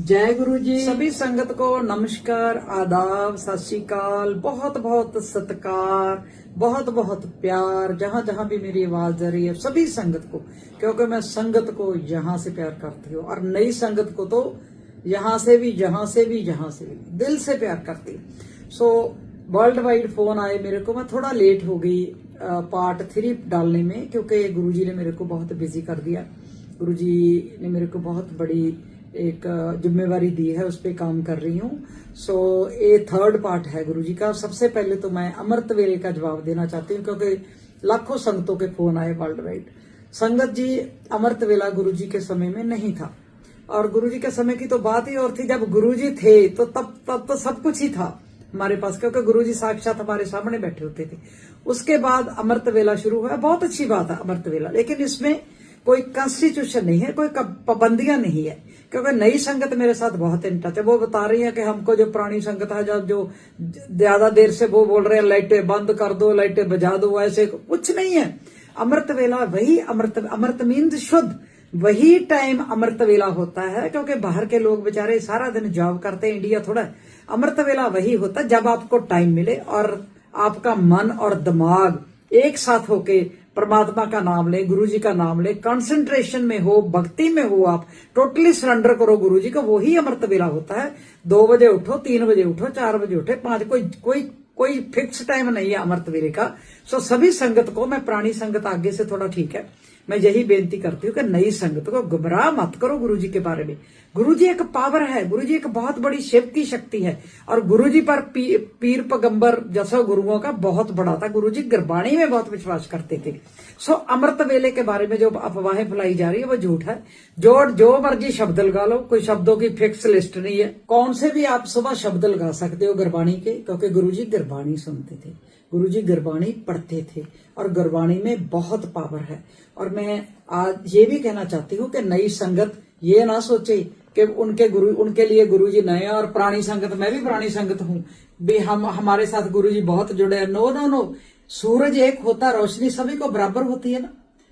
जय गुरु जी। सभी संगत को नमस्कार, आदाब, सत श्री अकाल, बहुत बहुत सत्कार, बहुत बहुत प्यार। जहां जहां भी मेरी आवाज जा रही है सभी संगत को, क्योंकि मैं संगत को यहाँ से प्यार करती हूँ और नई संगत को तो यहाँ से भी दिल से प्यार करती हूँ। सो वर्ल्ड वाइड फोन आए मेरे को, मैं थोड़ा लेट हो गई पार्ट 3 डालने में, क्योंकि गुरुजी ने मेरे को बहुत बिजी कर दिया। गुरुजी ने मेरे को बहुत बड़ी एक जिम्मेवारी दी है, उस पर काम कर रही हूँ। सो ये 3rd पार्ट है गुरुजी का। सबसे पहले तो मैं अमृत वेले का जवाब देना चाहती हूँ, क्योंकि लाखों संगतों के फोन आए वर्ल्ड वाइड। संगत जी, अमृत वेला गुरुजी के समय में नहीं था, और गुरुजी के समय की तो बात ही और थी। जब गुरुजी थे तो तब तो सब कुछ ही था हमारे पास, क्योंकि गुरुजी साक्षात हमारे सामने बैठे होते थे। उसके बाद अमृत वेला शुरू हुआ, बहुत अच्छी बात है अमृत वेला, लेकिन इसमें कोई कॉन्स्टिट्यूशन नहीं है, कोई पाबंदियां नहीं है, क्योंकि नई संगत मेरे साथ बहुत इन टच है। वो बता रही है कि हमको जो पुरानी संगत है, जो ज्यादा देर से वो बोल रहे हैं लाइटें बंद कर दो, लाइटें बजा दो, ऐसे कुछ नहीं है। अमृत वेला वही अमृत मीन्स शुद्ध, वही टाइम अमृत वेला होता है, क्योंकि बाहर के लोग बेचारे सारा दिन जॉब करते हैं, इंडिया थोड़ा। अमृत वेला वही होता है जब आपको टाइम मिले और आपका मन और दिमाग एक साथ होके परमात्मा का नाम ले, गुरुजी का नाम ले, कंसंट्रेशन में हो, भक्ति में हो, आप टोटली सरेंडर करो गुरुजी को, वही अमृत वेला होता है। 2 बजे उठो, 3 बजे उठो, 4 बजे उठे, 5, कोई फिक्स टाइम नहीं है अमृत वेले का। सो सभी संगत को, मैं पुरानी संगत आगे से थोड़ा ठीक है, मैं यही बेनती करती हूँ कि नई संगत को गुमराह मत करो गुरुजी के बारे में। गुरुजी एक पावर है, गुरुजी एक बहुत बड़ी शिव की शक्ति है, और गुरुजी पर पीर पैगंबर जैसा गुरुओं का बहुत बड़ा था। गुरुजी गुरबाणी में बहुत विश्वास करते थे। सो अमृत वेले के बारे में जो अफवाहें फैलाई जा रही है वो झूठ है। जो मर्जी शब्द लगा लो, कोई शब्दों की फिक्स लिस्ट नहीं है। कौन से भी आप सुबह शब्द लगा सकते हो गुरबाणी के, क्योंकि गुरुजी गुरबाणी सुनते थे, गुरुजी गुरबाणी पढ़ते थे, और गुरबाणी में बहुत पावर है। और मैं आज ये भी कहना चाहती हूँ कि नई संगत ये ना सोचे कि उनके लिए गुरुजी नए और पुरानी संगत, मैं भी पुरानी संगत हूँ, हमारे साथ गुरुजी बहुत जुड़े हैं। नो, सूरज एक होता, रोशनी सभी को बराबर होती है ना।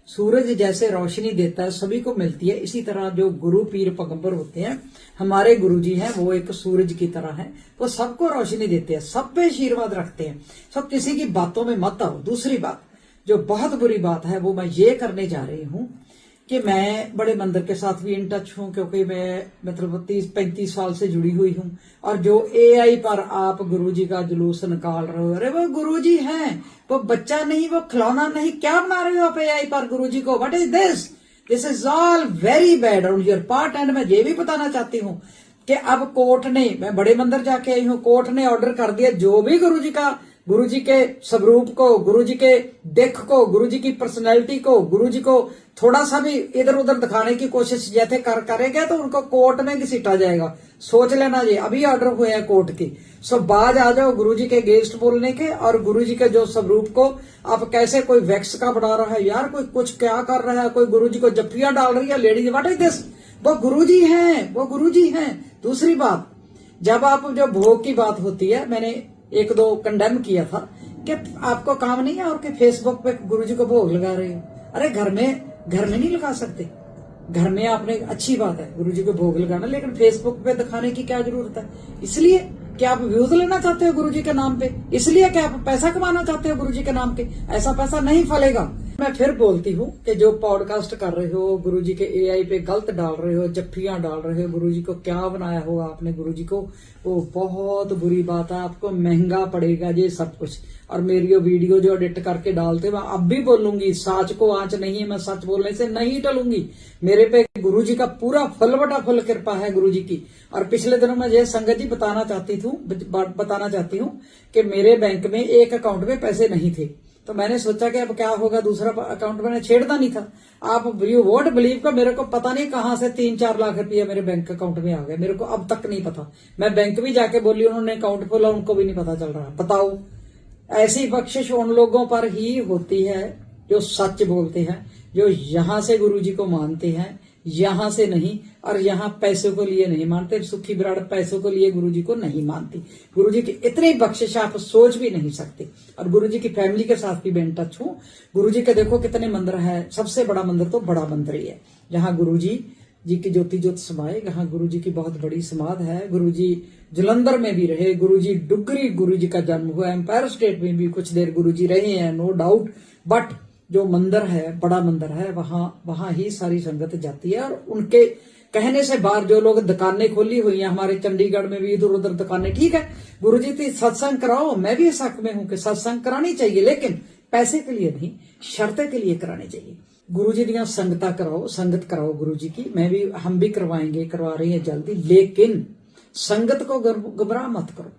सूरज जैसे रोशनी देता है, सभी को मिलती है, इसी तरह जो गुरु पीर पैगंबर होते हैं, हमारे गुरुजी हैं, वो एक सूरज की तरह हैं, वो सबको रोशनी देते हैं, सब पे आशीर्वाद रखते हैं। सब किसी की बातों में मत आओ। दूसरी बात, जो बहुत बुरी बात है, वो मैं ये करने जा रही हूँ कि मैं बड़े मंदिर के साथ भी इन टच हूँ, क्योंकि मैं मतलब 30-35 साल से जुड़ी हुई हूँ। और जो AI पर आप गुरुजी का जुलूस निकाल रहे हो, अरे वो गुरुजी हैं, वो बच्चा नहीं, वो खिलौना नहीं, क्या बना रहे हो आप AI पर गुरुजी को? What is this is all very bad on your part. And मैं ये भी बताना चाहती हूँ कि अब कोर्ट ने, मैं बड़े मंदिर जाके आई हूँ, कोर्ट ने ऑर्डर कर दिया, जो भी गुरुजी के स्वरूप को, गुरुजी के दिख को, गुरुजी की पर्सनैलिटी को, गुरुजी को थोड़ा सा भी इधर उधर दिखाने की कोशिश जैसे करेगा तो उनको कोर्ट में घसीटा जाएगा। सोच लेना, ये अभी ऑर्डर हुए हैं कोर्ट की। सो बाज आ जाओ गुरुजी के अगेंस्ट बोलने के, और गुरुजी के जो स्वरूप को आप कैसे कोई वैक्स का बना रहा है यार, कोई कुछ क्या कर रहा है, कोई गुरुजी को जफ्फियां डाल रही है लेडीज, व्हाट इज दिस? वो गुरुजी हैं। दूसरी बात, जब आप जो भोग की बात होती है, मैंने 1-2 कंडेम किया था कि आपको काम नहीं है और कि फेसबुक पे गुरुजी को भोग लगा रहे हो। अरे घर में नहीं लगा सकते, घर में आपने, अच्छी बात है गुरुजी को भोग लगाना, लेकिन फेसबुक पे दिखाने की क्या जरूरत है? इसलिए कि आप व्यूज लेना चाहते हो गुरुजी के नाम पे, इसलिए कि आप पैसा कमाना चाहते हो गुरुजी के नाम पे। ऐसा पैसा नहीं फलेगा। मैं फिर बोलती हूँ कि जो पॉडकास्ट कर रहे हो, गुरुजी के AI पे गलत डाल रहे हो, जफ्फियां डाल रहे हो, गुरुजी को क्या बनाया हो आपने गुरुजी को, वो बहुत बुरी बात है। आपको महंगा पड़ेगा ये सब कुछ। और मेरी वीडियो जो एडिट करके डालते, मैं अब भी बोलूंगी, साच को आंच नहीं है, मैं सच बोलने से नहीं टलूंगी। मेरे पे गुरुजी का पूरा फुल कृपा है गुरुजी की। और पिछले दिनों में ये संगत जी बताना चाहती हूँ कि मेरे बैंक में एक अकाउंट में पैसे नहीं थे, तो मैंने सोचा कि अब क्या होगा, दूसरा अकाउंट मैंने छेड़ना नहीं था। आप यू वोंट बिलीव का, मेरे को पता नहीं कहां से 3-4 लाख रुपया मेरे बैंक अकाउंट में आ गया, मेरे को अब तक नहीं पता। मैं बैंक भी जाके बोली, उन्होंने अकाउंट खोला, उनको भी नहीं पता चल रहा। बताओ, ऐसी बख्शिश उन लोगों पर ही होती है जो सच बोलते हैं, जो यहाँ से गुरुजी को मानते हैं, यहाँ से नहीं, और यहाँ पैसों को लिए नहीं मानते। सुखी विराट पैसों को लिए गुरुजी को नहीं मानती। गुरुजी की इतनी बख्शिश आप सोच भी नहीं सकते। और गुरुजी की फैमिली के साथ भी मैं इन टच हूँ। गुरुजी के देखो कितने मंदिर है, सबसे बड़ा मंदिर तो बड़ा मंदिर ही है, जहाँ गुरुजी जी की ज्योति ज्योत समाए। यहाँ गुरु जी की बहुत बड़ी समाध है। गुरु जी जलंधर में भी रहे, गुरु जी डुगरी गुरु जी का जन्म हुआ, एम्पायर स्टेट में भी कुछ देर गुरु जी रहे हैं, नो डाउट। बट जो मंदिर है, बड़ा मंदिर है, वहां ही सारी संगत जाती है। और उनके कहने से बाहर जो लोग दुकानें खोली हुई हैं, हमारे चंडीगढ़ में भी इधर उधर दुकानें, ठीक है गुरु जी तो सत्संग कराओ, मैं भी इस हक में हूं कि सत्संग करानी चाहिए, लेकिन पैसे के लिए नहीं, शर्तें के लिए करानी चाहिए। गुरु जी दियां संगता कराओ, संगत कराओ गुरु जी की, मैं भी, हम भी करवाएंगे, करवा रही है जल्दी, लेकिन संगत को गुमराह मत करो,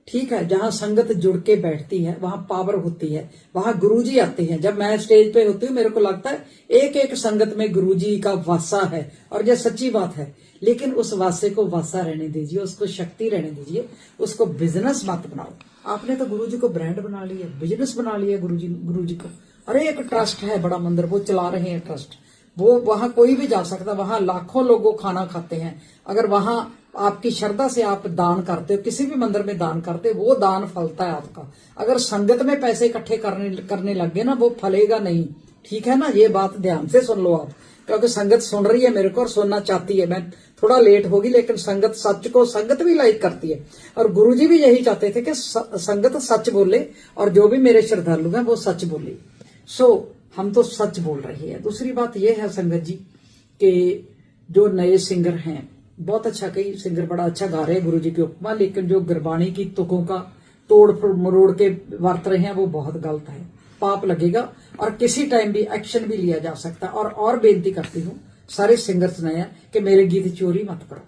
ठीक है। जहां संगत जुड़ के बैठती है वहां पावर होती है, वहां गुरुजी आते हैं। जब मैं स्टेज पे होती हूँ मेरे को लगता है एक एक संगत में गुरुजी का वासा है, और यह सच्ची बात है। लेकिन उस वासे को वासा रहने दीजिए, उसको शक्ति रहने दीजिए, उसको बिजनेस मत बनाओ। आपने तो गुरुजी को ब्रांड बना लिया, बिजनेस बना लिया गुरुजी को। अरे एक ट्रस्ट है, बड़ा मंदिर, वो चला रहे हैं ट्रस्ट, वो वहां कोई भी जा सकता, वहां लाखों लोगों खाना खाते हैं। अगर वहां आपकी श्रद्धा से आप दान करते हो, किसी भी मंदिर में दान करते हो, वो दान फलता है आपका। अगर संगत में पैसे इकट्ठे करने लग गए ना, वो फलेगा नहीं, ठीक है ना। ये बात ध्यान से सुन लो आप, क्योंकि संगत सुन रही है मेरे को और सुनना चाहती है। मैं थोड़ा लेट होगी, लेकिन संगत सच को संगत भी लाइक करती है, और गुरुजी भी यही चाहते थे कि संगत सच बोले, और जो भी मेरे श्रद्धालु हैं वो सच बोले। सो हम तो सच बोल रहे हैं। दूसरी बात यह है संगत जी कि जो नए सिंगर हैं, बहुत अच्छा, कई सिंगर बड़ा अच्छा गा रहे हैं गुरु जी की उपमा, लेकिन जो गुरबाणी की तुकों का तोड़ मरोड़ के वर्त रहे हैं वो बहुत गलत है, पाप लगेगा, और किसी टाइम भी एक्शन भी लिया जा सकता है। और बेनती करती हूँ सारे सिंगर्स ने कि मेरे गीत चोरी मत करो।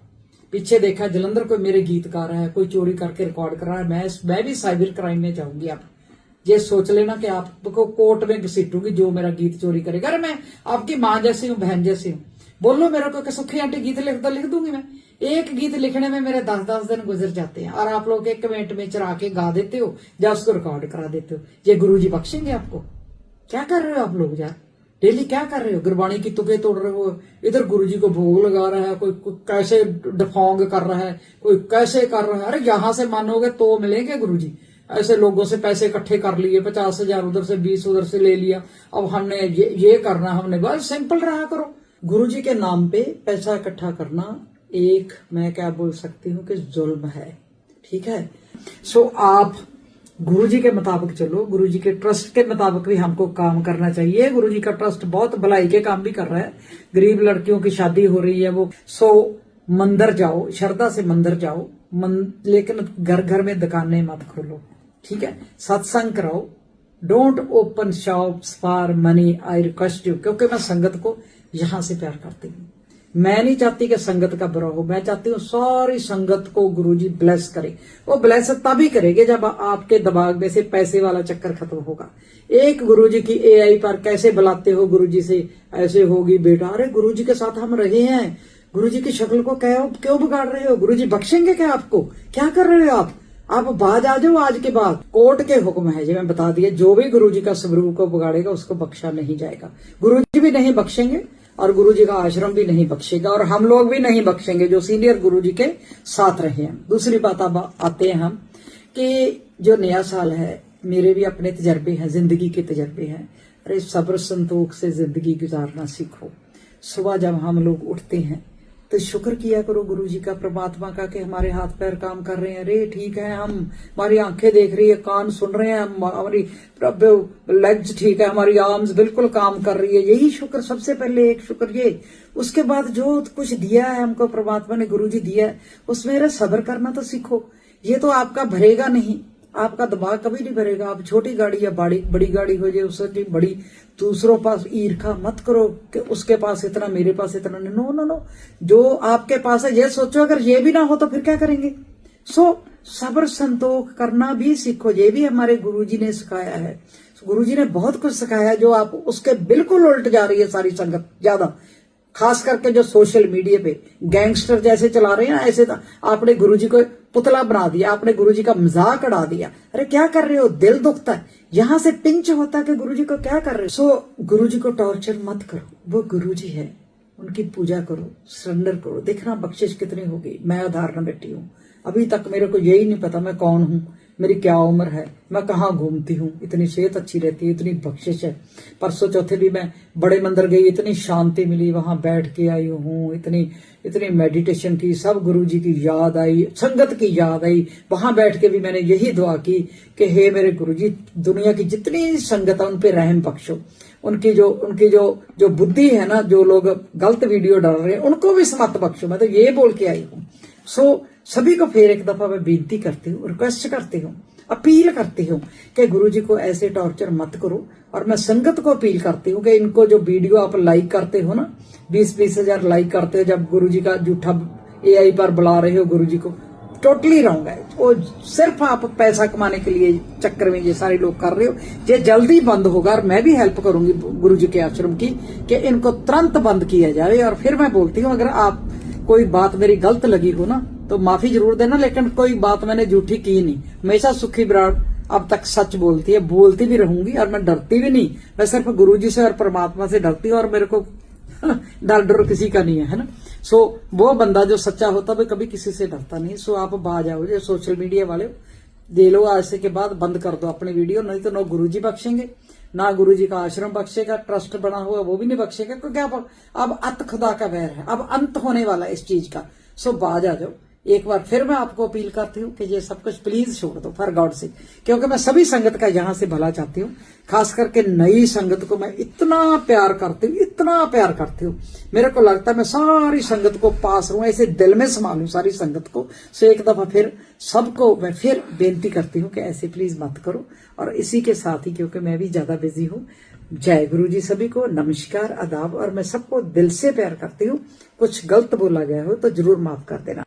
पीछे देखा जलंधर कोई मेरे गीत गा रहा है, कोई चोरी करके रिकॉर्ड कर रहा है, मैं भी साइबर क्राइम में जाऊंगी। आप ये सोच लेना कि आपको कोर्ट में घसीटूंगी जो मेरा गीत चोरी करेगा। अरे मैं आपकी माँ जैसी हूँ, बहन जैसी हूँ, बोलो मेरे को सुखी आंटी गीत लिख दूंगी मैं। एक गीत लिखने में मेरे 10-10 दिन गुजर जाते हैं, और आप लोग 1 मिनट में चरा के गा देते हो या उसको रिकॉर्ड करा देते हो। ये गुरुजी बख्शेंगे आपको? क्या कर रहे हो आप लोग यार, डेली क्या कर रहे हो? गुरबाणी की तुकें तोड़ रहे हो, इधर गुरुजी को भोग लगा रहा है, कोई कैसे डफोंग कर रहा है, कोई कैसे कर रहा है। अरे यहां से मानोगे तो मिलेंगे गुरुजी। ऐसे लोगों से पैसे इकट्ठे कर लिए, 50,000 उधर से, 20 उधर से ले लिया, अब हमने ये करना, हमने बस सिंपल रहा करो। गुरुजी के नाम पे पैसा इकट्ठा करना एक, मैं क्या बोल सकती हूँ कि जुल्म है, ठीक है। सो आप गुरुजी के मुताबिक चलो, गुरुजी के ट्रस्ट के मुताबिक भी हमको काम करना चाहिए। गुरुजी का ट्रस्ट बहुत भलाई के काम भी कर रहा है, गरीब लड़कियों की शादी हो रही है वो। सो मंदिर जाओ, श्रद्धा से मंदिर जाओ, लेकिन घर घर में दुकानें मत खोलो, ठीक है। सत्संग कराओ, don't open shops for money, I request you. क्योंकि मैं संगत को यहां से प्यार करती हूँ, मैं नहीं चाहती कि संगत का बुरा हो, मैं चाहती हूँ सारी संगत को गुरुजी ब्लेस करे। वो ब्लेस तभी करेंगे जब आपके दिमाग में से पैसे वाला चक्कर खत्म होगा। एक गुरुजी की एआई पर कैसे बुलाते हो गुरुजी से, ऐसे होगी बेटा, अरे गुरुजी के साथ हम रहे हैं, गुरुजी की शक्ल को क्यों बिगाड़ रहे हो? गुरुजी बख्शेंगे क्या आपको? क्या कर रहे हो आप बाज आ जाओ। आज के बाद कोर्ट के हुक्म है, ये मैं बता दिया, जो भी गुरुजी का स्वरूप को बिगाड़ेगा उसको बख्शा नहीं जाएगा। गुरुजी भी नहीं बख्शेंगे, और गुरुजी का आश्रम भी नहीं बख्शेगा, और हम लोग भी नहीं बख्शेंगे जो सीनियर गुरुजी के साथ रहे हैं। दूसरी बात अब आते हैं हम कि जो नया साल है, मेरे भी अपने तजर्बे हैं, जिंदगी के तजर्बे हैं। अरे सब्र संतोख से जिंदगी गुजारना सीखो। सुबह जब हम लोग उठते हैं तो शुक्र किया करो गुरुजी का, परमात्मा का, कि हमारे हाथ पैर काम कर रहे हैं। अरे ठीक है, हमारी आंखें देख रही है, कान सुन रहे हैं, हमारी लेग्स ठीक है, हमारी आर्म्स बिल्कुल काम कर रही है। यही शुक्र, सबसे पहले एक शुक्र ये। उसके बाद जो कुछ दिया है हमको परमात्मा ने, गुरुजी दिया है, उसमें सब्र करना तो सीखो। ये तो आपका भरेगा नहीं, आपका दिमाग कभी नहीं भरेगा। आप छोटी गाड़ी या बड़ी गाड़ी हो जाए उसकी बड़ी, दूसरों पास ईर्खा मत करो कि उसके पास इतना, मेरे पास इतना। नो नो नो, जो आपके पास है ये सोचो, अगर ये भी ना हो तो फिर क्या करेंगे? सो सब्र संतोख करना भी सीखो, ये भी हमारे गुरुजी ने सिखाया है। गुरुजी ने बहुत कुछ सिखाया जो आप उसके बिल्कुल उल्ट जा रही है सारी संगत, ज्यादा खास करके जो सोशल मीडिया पे गैंगस्टर जैसे चला रहे हैं, ऐसे आपने गुरुजी को पुतला बना दिया, आपने गुरुजी का मजाक उड़ा दिया। अरे क्या कर रहे हो? दिल दुखता है, यहां से पिंच होता है कि गुरुजी को क्या कर रहे हो। सो गुरुजी को टॉर्चर मत करो, वो गुरुजी है, उनकी पूजा करो, सरेंडर करो, देखना बख्शिश कितनी होगी। मैं उदाहरण बैठी हूँ, अभी तक मेरे को यही नहीं पता मैं कौन हूँ, मेरी क्या उम्र है, मैं कहाँ घूमती हूँ, इतनी सेहत अच्छी रहती है, इतनी बख्शिश है। परसों चौथे भी मैं बड़े मंदिर गई, इतनी शांति मिली, वहां बैठ के आई हूँ, इतनी इतनी मेडिटेशन की, सब गुरु जी की याद आई, संगत की याद आई। वहां बैठ के भी मैंने यही दुआ की कि हे मेरे गुरु जी, दुनिया की जितनी संगत है उन पे रहम बख्शो, उनकी जो बुद्धि है ना, जो लोग गलत वीडियो डाल रहे हैं उनको भी समत बख्शो। मैं तो ये बोल के आई हूँ। सभी को फिर एक दफा मैं बेनती करती हूँ, रिक्वेस्ट करती हूँ, अपील करती हूँ कि गुरुजी को ऐसे टॉर्चर मत करो। और मैं संगत को अपील करती हूँ कि इनको जो वीडियो आप लाइक करते हो ना, 20-20 हजार लाइक करते हो, जब गुरुजी का झूठा AI पर बुला रहे हो गुरुजी को, टोटली रॉन्ग है। वो सिर्फ आप पैसा कमाने के लिए चक्कर में ये सारे लोग कर रहे हो। ये जल्दी बंद होगा और मैं भी हेल्प करूंगी गुरुजी के आश्रम की कि इनको तुरंत बंद किया जाए। और फिर मैं बोलती हूँ, अगर आप कोई बात मेरी गलत लगी हो ना तो माफी जरूर देना, लेकिन कोई बात मैंने झूठी की नहीं। हमेशा सुखी बराड़ अब तक सच बोलती है, बोलती भी रहूंगी, और मैं डरती भी नहीं। मैं सिर्फ गुरुजी से और परमात्मा से डरती हूँ, और मेरे को डर किसी का नहीं है ना। वो बंदा जो सच्चा होता है कभी किसी से डरता नहीं। आप बाज आओ, जो सोशल मीडिया वाले दे लो, आज से के बाद बंद कर दो अपनी वीडियो, नहीं तो न गुरुजी बख्शेंगे, ना गुरुजी का आश्रम बख्शेगा, ट्रस्ट बना हुआ वो भी नहीं बख्शेगा, क्योंकि अब अत खुदा का वैर है, अब अंत होने वाला है इस चीज का। बाज आ जाओ। एक बार फिर मैं आपको अपील करती हूँ कि ये सब कुछ प्लीज छोड़ दो फॉर गॉड से, क्योंकि मैं सभी संगत का यहां से भला चाहती हूँ। खास करके नई संगत को मैं इतना प्यार करती हूँ, इतना प्यार करती हूँ। मेरे को लगता है मैं सारी संगत को पास रहूं, ऐसे दिल में संभालूं सारी संगत को। एक दफा फिर सबको मैं फिर बेनती करती हूँ कि ऐसे प्लीज मत करो। और इसी के साथ ही, क्योंकि मैं भी ज्यादा बिजी हूँ, जय गुरु जी सभी को, नमस्कार, आदाब। और मैं सबको दिल से प्यार करती हूँ। कुछ गलत बोला गया हो तो जरूर माफ कर देना।